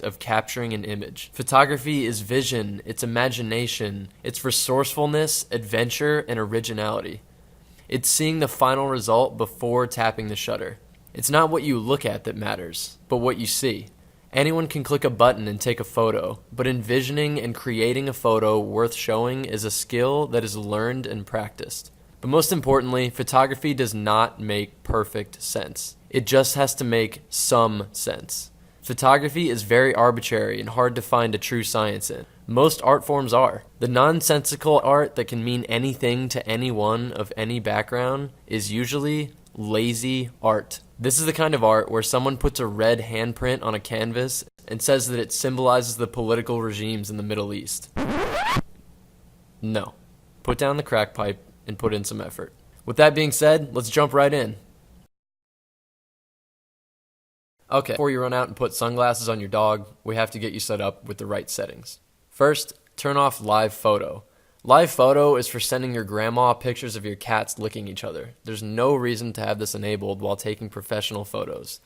of capturing an image. Photography is vision, it's imagination, it's resourcefulness, adventure, and originality. It's seeing the final result before tapping the shutter. It's not what you look at that matters, but what you see. Anyone can click a button and take a photo, but envisioning and creating a photo worth showing is a skill that is learned and practiced. But most importantly, photography does not make perfect sense. It just has to make some sense. Photography is very arbitrary and hard to find a true science in. Most art forms are. The nonsensical art that can mean anything to anyone of any background is usually lazy art. This is the kind of art where someone puts a red handprint on a canvas and says that it symbolizes the political regimes in the Middle East. No. Put down the crack pipe and put in some effort. With that being said, let's jump right in. Okay, before you run out and put sunglasses on your dog, we have to get you set up with the right settings. First, turn off live photo. Live photo is for sending your grandma pictures of your cats licking each other. There's no reason to have this enabled while taking professional photos.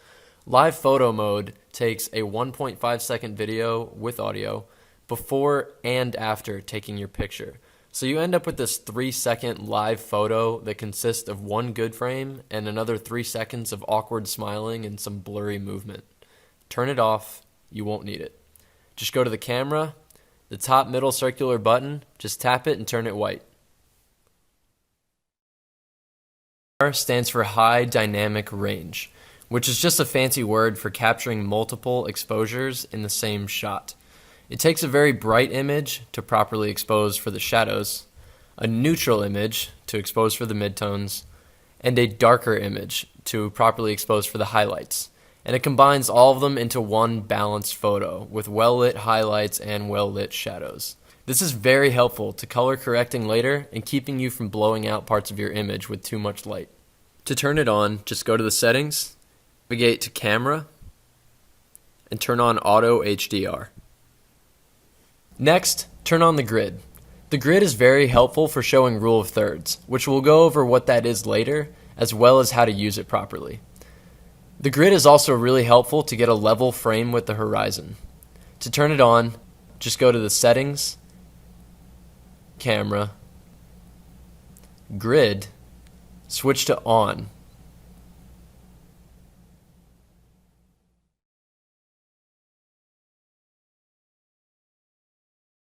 Live photo mode takes a 1.5 second video with audio before and after taking your picture. So you end up with this 3-second live photo that consists of one good frame and another 3 seconds of awkward smiling and some blurry movement. Turn it off, you won't need it. Just go to the camera, the top middle circular button, just tap it and turn it white. R stands for high dynamic range, which is just a fancy word for capturing multiple exposures in the same shot. It takes a very bright image to properly expose for the shadows, a neutral image to expose for the midtones, and a darker image to properly expose for the highlights. And it combines all of them into one balanced photo with well-lit highlights and well-lit shadows. This is very helpful to color correcting later and keeping you from blowing out parts of your image with too much light. To turn it on, just go to the settings, navigate to camera, and turn on auto HDR. Next, turn on the grid. The grid is very helpful for showing rule of thirds, which we'll go over what that is later, as well as how to use it properly. The grid is also really helpful to get a level frame with the horizon. To turn it on, just go to the settings, camera, grid, switch to on,